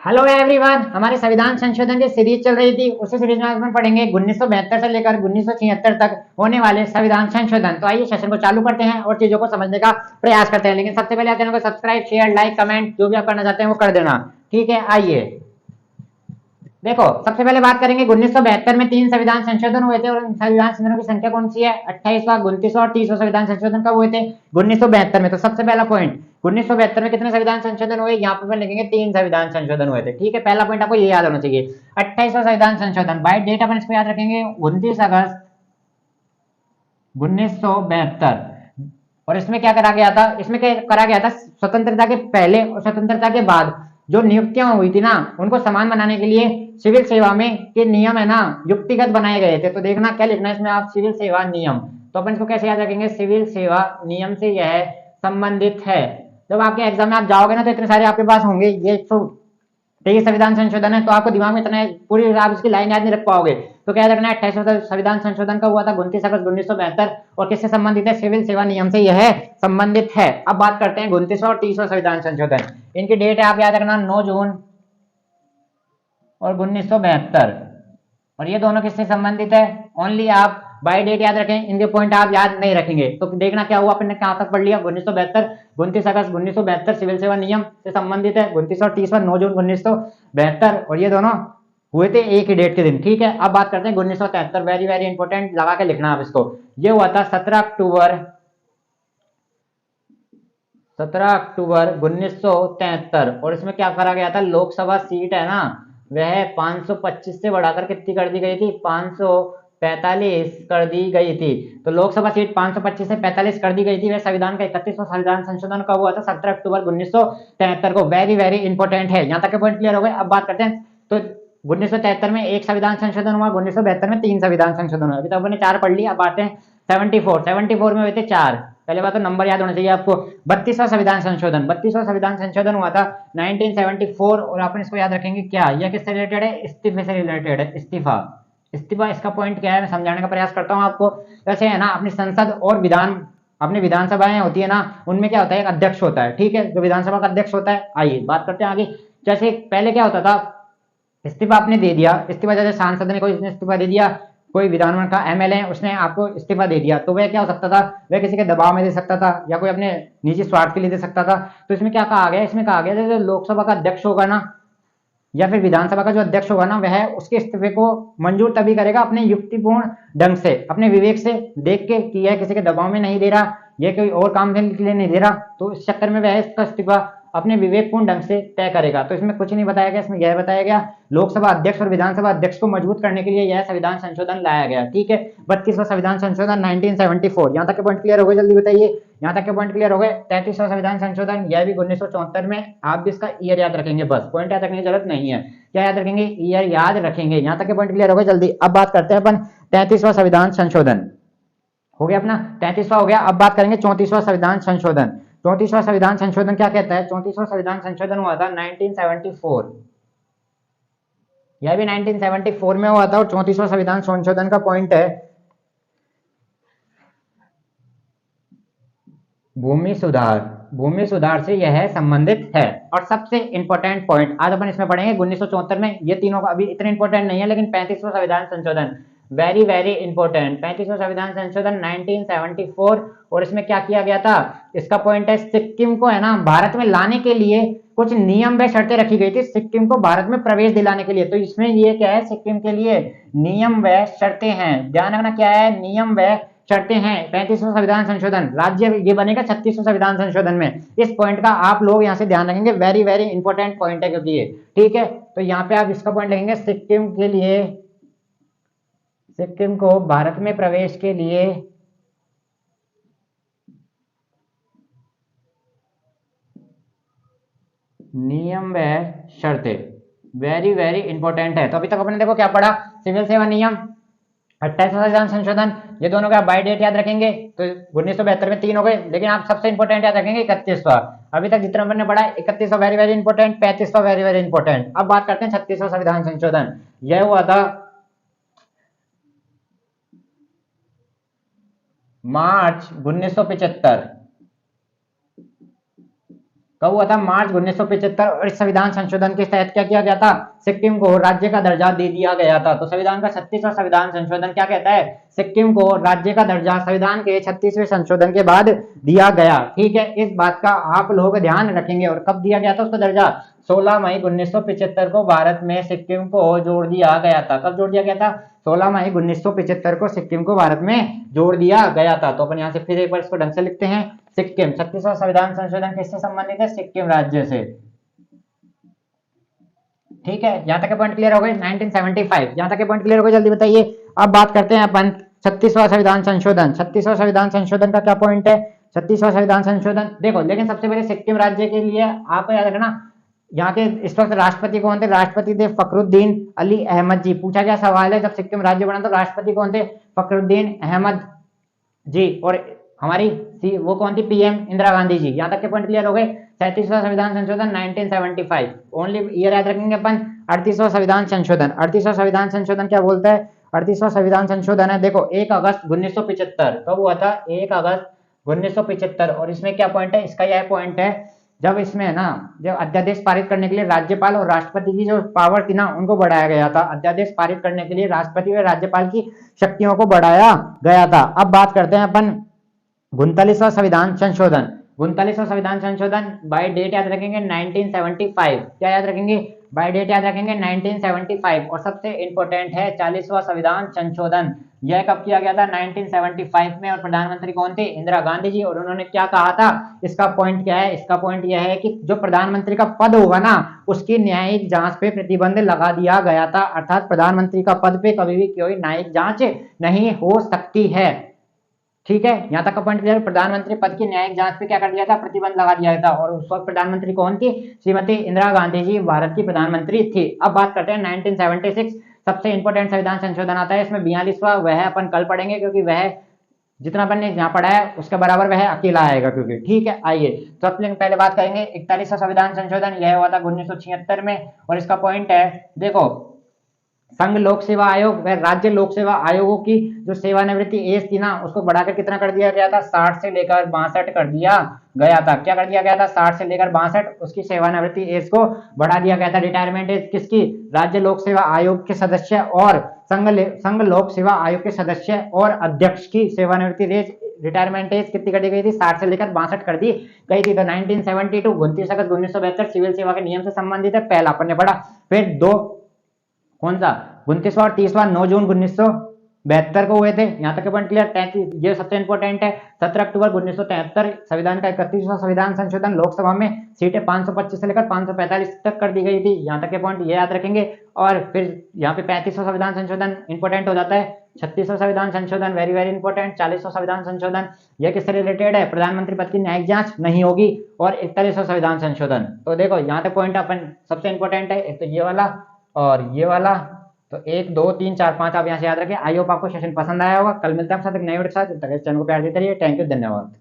Hello everyone, हमारे संविधान संशोधन की सीरीज चल रही थी। उसी सीरीज में हम पढ़ेंगे 1972 से लेकर 1976 तक होने वाले संविधान संशोधन। तो आइए सेशन को चालू करते हैं और चीजों को समझने का प्रयास करते हैं। लेकिन सबसे पहले आप चैनल को सब्सक्राइब, शेयर, लाइक, कमेंट जो भी आप करना चाहते हैं वो कर देना। ठीक है, आइए देखो, सबसे पहले बात करेंगे 1972 में 3 संविधान संशोधन हुए थे। और संविधान संशोधनों की संख्या कौन सी है? 28वां, 29वां और 30वां संविधान संशोधन कब हुए थे? 1972 में। तो सबसे पहला पॉइंट, 1972 में कितने संविधान संशोधन हुए? यहाँ पर लिखेंगे 3 संविधान संशोधन हुए थे। ठीक है, पहला पॉइंट आपको ये याद होना चाहिए। 28वां संविधान संशोधन बाय डेट अपन इसको याद रखेंगे 29 अगस्त 1972। और इसमें क्या करा गया था? इसमें क्या करा गया था? स्वतंत्रता के पहले और स्वतंत्रता के बाद जो नियुक्तियां हुई थी ना, उनको समान बनाने के लिए सिविल सेवा में के नियम है ना, युक्तिगत बनाए गए थे। तो देखना क्या लिखना है इसमें आप, सिविल सेवा नियम। तो अपन इसको कैसे याद रखेंगे? सिविल सेवा नियम से यह संबंधित है। जब आपके एग्जाम में आप जाओगे ना, तो इतने सारे आपके पास होंगे, ये 123 संविधान संशोधन है। तो आपको दिमाग में इतना पूरी आप इसकी लाइन याद नहीं रख पाओगे। तो क्या रखना है? 28वां संविधान संशोधन का हुआ था 29 अगस्त 1972 और किससे संबंधित है? सिविल सेवा नियम से यह संबंधित है। अब बात करते हैं 29वां और 30वां संविधान संशोधन। इनकी डेट है आप याद रखना 9 जून और 1972। और ये दोनों किससे संबंधित है? ओनली आप बाय डेट याद रखें, इनके पॉइंट आप याद नहीं रखेंगे। तो देखना क्या हुआ, अपन ने कहां तक पढ़ लिया? 1972, 29 अगस्त 1972 सिविल सेवा नियम से संबंधित है। 29 और 30 9 जून 1972 और ये दोनों हुए थे एक ही डेट के दिन। ठीक है, अब बात करते हैं 1973। वेरी वेरी इंपॉर्टेंट, लगा के लिखना आप इसको। ये हुआ था 17 अक्टूबर 1973। और इसमें क्या करा गया था? लोकसभा सीट है ना, वह 525 से बढ़ाकर कितनी कर दी गई थी? 545 कर दी गई थी। तो लोकसभा सीट 525 से 45 कर दी गई थी। वह संविधान का 31वां संविधान संशोधन कब हुआ था? 17 अक्टूबर 1973 को। वेरी वेरी इंपॉर्टेंट है। यहाँ तक के पॉइंट क्लियर हो गए। अब बात करते हैं, तो 1973 में एक संविधान संशोधन हुआ, 1972 में 3 संविधान संशोधन हुआ। अभी तक मैंने 4 पढ़ लिया। अब बात है 74 में हुए थे 4। पहले बात तो नंबर याद होना चाहिए आपको। 32वां संविधान संशोधन, 32वां संविधान संशोधन हुआ था 1974। और अपन इसको याद रखेंगे क्या? यह किससे रिलेटेड है? इस्तीफे से रिलेटेड है। इस्तीफा, इस्तीफा इसका पॉइंट क्या है मैं समझाने का प्रयास करता हूं आपको। वैसे है ना, अपनी संसद और विधान, अपनी विधानसभाएं होती है ना, उनमें क्या होता है? एक अध्यक्ष होता है। ठीक है, जो विधानसभा का अध्यक्ष होता है। आइए बात करते हैं आगे। जैसे पहले क्या होता था, इस्तीफा आपने दे दिया, इस्तीफा जैसे सांसद ने कोई इस्तीफा दे दिया, कोई विधानमंडल का एमएलए उसने आपको इस्तीफा दे दिया, तो वह क्या हो सकता था? वह किसी के दबाव में दे सकता था या कोई अपने निजी स्वार्थ के लिए दे सकता था। तो इसमें क्या कहा गया? इसमें कहा गया जैसे लोकसभा का अध्यक्ष होगा ना, या फिर विधानसभा का जो अध्यक्ष होगा ना, वह उसके इस्तीफे को मंजूर तभी करेगा अपने युक्तिपूर्ण ढंग से, अपने विवेक से देख के कि यह किसी के दबाव में नहीं दे रहा, यह कोई और काम के लिए नहीं दे रहा। तो इस चक्कर में वह इसका इस्तीफा अपने विवेकपूर्ण ढंग से तय करेगा। तो इसमें कुछ नहीं बताया गया, इसमें यह बताया गया लोकसभा अध्यक्ष और विधानसभा अध्यक्ष को मजबूत करने के लिए यह संविधान संशोधन लाया गया। ठीक है, 32वां संविधान संशोधन 1974। यहाँ तक के पॉइंट क्लियर हो गए? जल्दी बताइए, यहाँ तक के पॉइंट क्लियर हो गए। 33वां संविधान संशोधन, यह भी 1974 में। आप भी इसका ईयर याद रखेंगे, बस पॉइंट याद रखने की जरूरत नहीं है। क्या याद रखेंगे? ईयर याद रखेंगे। यहाँ तक के पॉइंट क्लियर हो गए? जल्दी अब बात करते हैं अपन 33वां संविधान संशोधन। हो गया अपना 33वां हो गया। अब बात करेंगे 34वां संविधान संशोधन। 34वां संविधान संशोधन क्या कहता है? 34वां संविधान संशोधन हुआ था 1974। यह भी 1974 में हुआ था। और 34वां संविधान संशोधन का पॉइंट है भूमि सुधार। भूमि सुधार से यह संबंधित है। और सबसे इंपॉर्टेंट पॉइंट आज अपन इसमें पढ़ेंगे 1974 में। ये तीनों का अभी इतने इंपॉर्टेंट नहीं है, लेकिन 35वां संविधान संशोधन वेरी वेरी इंपॉर्टेंट। 35वां संविधान संशोधन 1974। और इसमें क्या किया गया था? इसका पॉइंट है सिक्किम को है ना भारत में लाने के लिए कुछ नियम व शर्तें रखी गई थी, सिक्किम को भारत में प्रवेश दिलाने के लिए। तो इसमें ये क्या है? सिक्किम के लिए नियम व शर्तें हैं। ध्यान रखना क्या है? नियम व शर्तें हैं। 35वां संविधान संशोधन, राज्य ये बनेगा 36वां संविधान संशोधन में। इस पॉइंट का आप लोग यहाँ से ध्यान रखेंगे, वेरी वेरी इंपॉर्टेंट पॉइंट है क्योंकि ये। ठीक है, तो यहाँ पे आप इसका पॉइंट लिखेंगे सिक्किम के लिए, सिक्किम को भारत में प्रवेश के लिए नियम व शर्तें, वेरी वेरी इंपॉर्टेंट है। तो अभी तक अपने देखो क्या पढ़ा? सिविल सेवा नियम, 28वां संविधान संशोधन, ये दोनों का बाय डेट याद रखेंगे। तो 1972 में 3 हो गए, लेकिन आप सबसे इंपॉर्टेंट याद रखेंगे 31वां। अभी तक जितना मैंने पढ़ा 31वां वेरी वेरी इंपॉर्टेंट, 35वां वेरी वेरी इंपॉर्टेंट। अब बात करते हैं 36वां संविधान संशोधन। यह हुआ था मार्च 1975। कब हुआ था? मार्च 1975। और इस संविधान संशोधन के तहत क्या किया गया था? सिक्किम को राज्य का दर्जा दे दिया गया था। तो संविधान का 36वां संविधान संशोधन क्या कहता है? सिक्किम को राज्य का दर्जा संविधान के 36वें संशोधन के बाद दिया गया। ठीक है, इस बात का आप लोग ध्यान रखेंगे। और कब दिया गया था उसका दर्जा? 16 मई 1975 को भारत में सिक्किम को जोड़ दिया गया था। कब जोड़ दिया गया था? 16 मई 1975 को सिक्किम को भारत में जोड़ दिया गया था। तो अपन यहाँ से फिर एक बार इसको ढंग से लिखते हैं। सिक्किम 36वां संविधान संशोधन किससे संबंधित है? सिक्किम राज्य से। ठीक है, यहाँ तक के पॉइंट क्लियर हो गए। 1975 यहाँ तक के पॉइंट क्लियर हो गए, जल्दी बताइए। अब बात करते हैं अपन 36वां संविधान संशोधन। 36वां संविधान संशोधन का क्या पॉइंट है? 36वां संविधान संशोधन देखो, लेकिन सबसे पहले सिक्किम राज्य के लिए आपको याद रखना, यहाँ के इस वक्त राष्ट्रपति कौन थे? राष्ट्रपति थे फखरुद्दीन अली अहमद जी। पूछा गया सवाल है, जब सिक्किम राज्य बना तो राष्ट्रपति कौन थे? फखरुद्दीन अहमद जी। और हमारी वो कौन थी? पीएम इंदिरा गांधी जी। यहाँ तक के पॉइंट क्लियर हो गए। 37वां संविधान संशोधन 1975, ओनली ईयर याद रखेंगे अपन। 38वां संविधान संशोधन, 38वां संविधान संशोधन क्या बोलता है? 38वां संविधान संशोधन है, देखो 1 अगस्त 1975। कब हुआ था? 1 अगस्त 1975। और इसमें क्या पॉइंट है? इसका यह पॉइंट है, जब इसमें ना, जब अध्यादेश पारित करने के लिए राज्यपाल और राष्ट्रपति की जो पावर थी ना, उनको बढ़ाया गया था। अध्यादेश पारित करने के लिए राष्ट्रपति और राज्यपाल की शक्तियों को बढ़ाया गया था। अब बात करते हैं अपन 39वां संविधान संशोधन। 39वां संविधान संशोधन बाय डेट याद रखेंगे 1975। क्या याद रखेंगे? बाय डेट याद रखेंगे 1975। और सबसे इंपॉर्टेंट है 40वां संविधान संशोधन। यह कब किया गया था? 1975 में। और प्रधानमंत्री कौन थे? इंदिरा गांधी जी। और उन्होंने क्या कहा था? इसका पॉइंट क्या है? इसका पॉइंट यह है कि जो प्रधानमंत्री का पद होगा ना, उसकी न्यायिक जांच पे प्रतिबंध लगा दिया गया था। अर्थात प्रधानमंत्री का पद पे कभी भी कोई न्यायिक जांच नहीं हो सकती है। ठीक है, यहाँ तक का पॉइंट क्लियर। प्रधानमंत्री पद की न्यायिक जांच पे क्या कर दिया था? प्रतिबंध लगा दिया था। और उस वक्त प्रधानमंत्री कौन थी? श्रीमती इंदिरा गांधी जी भारत की प्रधानमंत्री थी। अब बात करते हैं 1976। सबसे इंपॉर्टेंट संविधान संशोधन आता है इसमें 42वां। वह अपन कल पढ़ेंगे, क्योंकि वह जितना अपन ने यहाँ पढ़ा है उसके बराबर वह अकेला आएगा, क्योंकि ठीक है। आइए तो अपने पहले बात करेंगे 41वां संविधान संशोधन। यह हुआ था 1976 में। और इसका पॉइंट है, देखो संघ लोक सेवा आयोग व राज्य लोक सेवा आयोगों की जो सेवानिवृत्ति एज थी ना, उसको बढ़ाकर कितना कर दिया गया था? 60 से लेकर 62 कर दिया गया था। क्या कर दिया गया था? 60 से लेकर 62 उसकी सेवानिवृत्ति एज को बढ़ा दिया गया था। रिटायरमेंट एज किसकी? राज्य लोक सेवा आयोग के सदस्य और संघ लोक सेवा आयोग के सदस्य और अध्यक्ष की सेवानिवृत्ति एज, रिटायरमेंट एज कितनी कर दी गई थी? 60 से लेकर 62 कर दी गई थी। तो 1972 29 अगस्त 1972 सिविल सेवा के नियम से संबंधित है, पहला अपन ने पढ़ा। फिर दो कौन सा? 29वां और 30वां 9 जून 1972 को हुए थे। यहाँ तक के पॉइंट क्लियर। 33 ये सबसे इंपॉर्टेंट है। 17 अक्टूबर 1973 संविधान का 31वां संविधान संशोधन। लोकसभा में सीटें 525 से लेकर 545 तक कर दी गई थी। यहाँ तक के पॉइंट ये याद रखेंगे। और फिर यहाँ पे 35वां संविधान संशोधन इंपॉर्टेंट हो जाता है। 36वां संविधान संशोधन वेरी वेरी इंपॉर्टेंट। 40वां संविधान संशोधन यह किससे रिलेटेड है? प्रधानमंत्री पद की न्यायिक जांच नहीं होगी। और 41वां संविधान संशोधन, तो देखो यहाँ तक पॉइंट अपन सबसे इंपॉर्टेंट है। एक तो ये वाला और ये वाला। तो 1 2 3 4 5 आप यहाँ से याद रखें। आई होप आपको सेशन पसंद आया होगा। कल मिलते हैं आपके साथ एक नए वीडियो के साथ। तब तक इस चैनल को प्यार देते रहिए। थैंक यू, धन्यवाद।